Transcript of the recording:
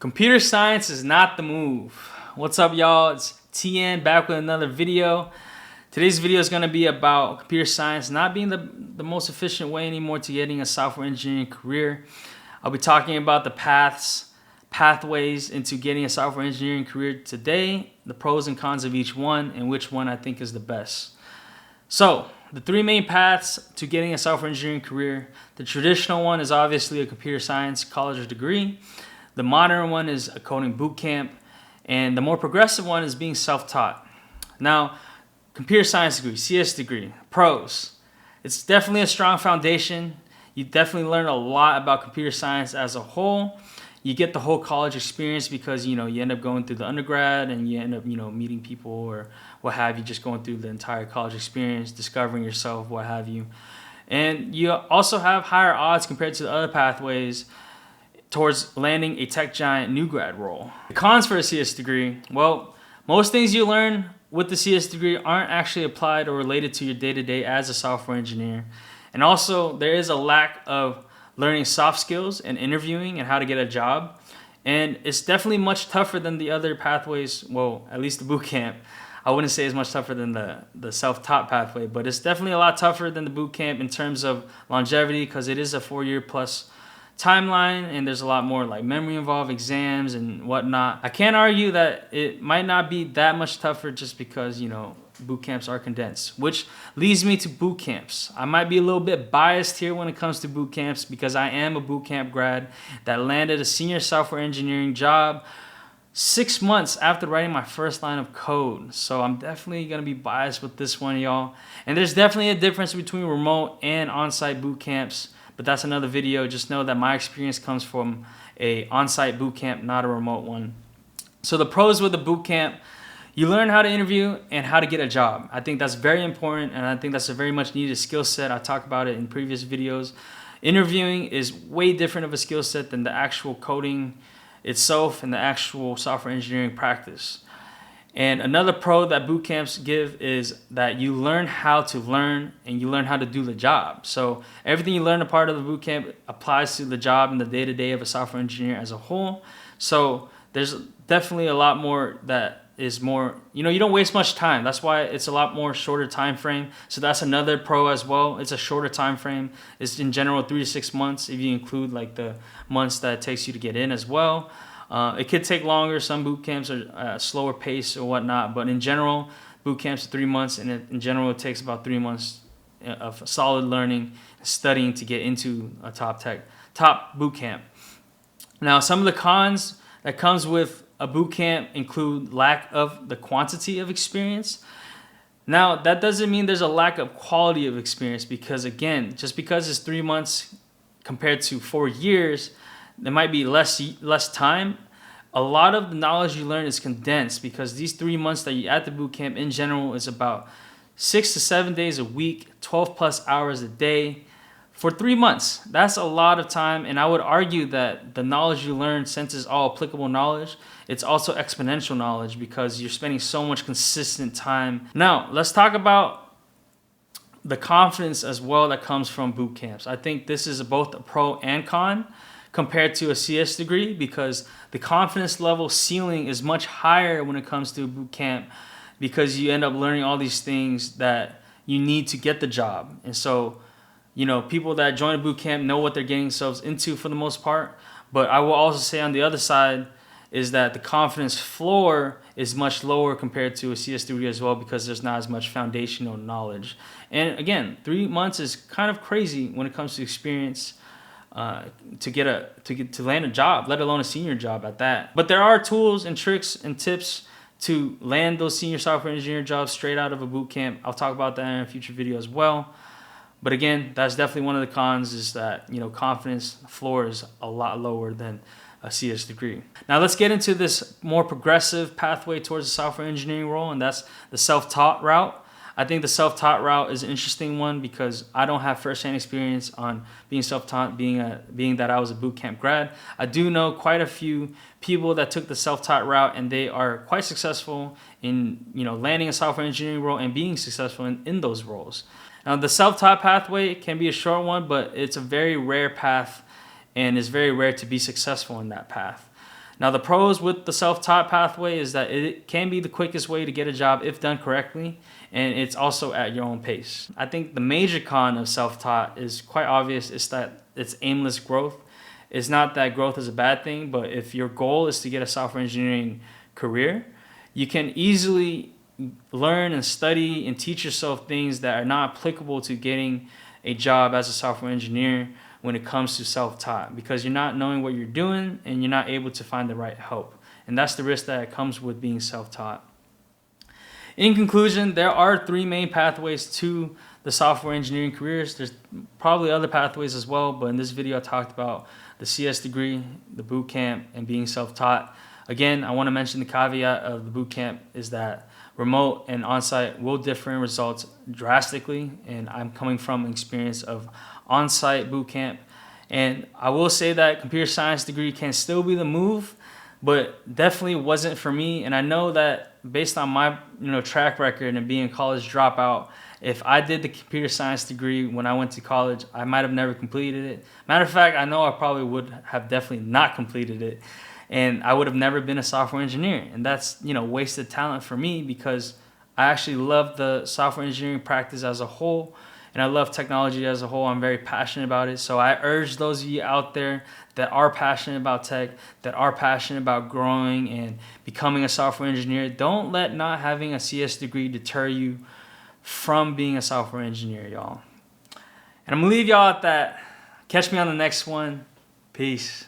Computer science is not the move. What's up, y'all? It's Thien back with another video. Today's video is going to be about computer science not being the most efficient way anymore to getting a software engineering career. I'll be talking about the pathways into getting a software engineering career today, the pros and cons of each one, and which one I think is the best. So, the three main paths to getting a software engineering career. The traditional one is obviously a computer science college degree. The modern one is a coding boot camp, and the more progressive one is being self-taught. Now, computer science degree, CS degree, pros. It's definitely a strong foundation. You definitely learn a lot about computer science as a whole. You get the whole college experience because you end up going through the undergrad and you end up meeting people or what have you, just going through the entire college experience, discovering yourself, what have you. And you also have higher odds compared to the other pathways towards landing a tech giant new grad role. The cons for a CS degree, well, most things you learn with the CS degree aren't actually applied or related to your day-to-day as a software engineer. And also, there is a lack of learning soft skills and interviewing and how to get a job. And it's definitely much tougher than the other pathways, well, at least the boot camp. I wouldn't say it's much tougher than the self-taught pathway, but it's definitely a lot tougher than the boot camp in terms of longevity because it is a 4-year plus timeline and there's a lot more like memory involved, exams and whatnot. I can't argue that it might not be that much tougher just because boot camps are condensed, which leads me to boot camps. I might be a little bit biased here when it comes to boot camps because I am a boot camp grad that landed a senior software engineering job 6 months after writing my first line of code. So I'm definitely gonna be biased with this one, y'all. And there's definitely a difference between remote and on-site boot camps. But that's another video. Just know that my experience comes from a on-site boot camp, not a remote one. So the pros with the boot camp, you learn how to interview and how to get a job. I think that's very important, and I think that's a very much needed skill set. I talked about it in previous videos. Interviewing is way different of a skill set than the actual coding itself and the actual software engineering practice. And another pro that boot camps give is that you learn how to learn and you learn how to do the job. So everything you learn a part of the boot camp applies to the job and the day-to-day of a software engineer as a whole. So there's definitely a lot more that is more, you don't waste much time. That's why it's a lot more shorter time frame. So that's another pro as well. It's a shorter time frame. It's in general 3 to 6 months if you include like the months that it takes you to get in as well. It could take longer. Some boot camps are a slower pace or whatnot, but in general, boot camps are 3 months, and in general, it takes about 3 months of solid learning, studying to get into a top boot camp. Now, some of the cons that comes with a boot camp include lack of the quantity of experience. Now, that doesn't mean there's a lack of quality of experience because, again, just because it's 3 months compared to 4 years, there might be less time. A lot of the knowledge you learn is condensed because these 3 months that you're at the boot camp in general is about 6 to 7 days a week, 12 plus hours a day for 3 months. That's a lot of time, and I would argue that the knowledge you learn, since it's all applicable knowledge, it's also exponential knowledge because you're spending so much consistent time. Now, let's talk about the confidence as well that comes from boot camps. I think this is both a pro and con compared to a CS degree because the confidence level ceiling is much higher when it comes to boot camp because you end up learning all these things that you need to get the job. And so, people that join a boot camp know what they're getting themselves into for the most part. But I will also say on the other side is that the confidence floor is much lower compared to a CS degree as well because there's not as much foundational knowledge. And again, 3 months is kind of crazy when it comes to experience to land a job, let alone a senior job at that. But there are tools and tricks and tips to land those senior software engineer jobs straight out of a boot camp. I'll talk about that in a future video as well. But again, that's definitely one of the cons is that, confidence floor is a lot lower than a CS degree. Now let's get into this more progressive pathway towards the software engineering role, and that's the self-taught route. I think the self-taught route is an interesting one because I don't have first-hand experience on being self-taught, being that I was a boot camp grad. I do know quite a few people that took the self-taught route and they are quite successful in landing a software engineering role and being successful in those roles. Now the self-taught pathway can be a short one, but it's a very rare path and it's very rare to be successful in that path. Now, the pros with the self-taught pathway is that it can be the quickest way to get a job if done correctly, and it's also at your own pace. I think the major con of self-taught is quite obvious. It's that it's aimless growth. It's not that growth is a bad thing, but if your goal is to get a software engineering career, you can easily learn and study and teach yourself things that are not applicable to getting a job as a software engineer when it comes to self-taught, because you're not knowing what you're doing and you're not able to find the right help. And that's the risk that comes with being self-taught. In conclusion, there are 3 main pathways to the software engineering careers. There's probably other pathways as well, but in this video I talked about the CS degree, the boot camp, and being self-taught. Again, I want to mention the caveat of the boot camp is that remote and on-site will differ in results drastically, and I'm coming from an experience of on-site boot camp. And I will say that computer science degree can still be the move, but definitely wasn't for me. And I know that based on my track record and being a college dropout, if I did the computer science degree when I went to college, I might have never completed it. Matter of fact, I know I probably would have definitely not completed it, and I would have never been a software engineer. And that's wasted talent for me, because I actually love the software engineering practice as a whole, and I love technology as a whole. I'm very passionate about it. So I urge those of you out there that are passionate about tech, that are passionate about growing and becoming a software engineer, don't let not having a CS degree deter you from being a software engineer, y'all. And I'm gonna leave y'all at that. Catch me on the next one. Peace.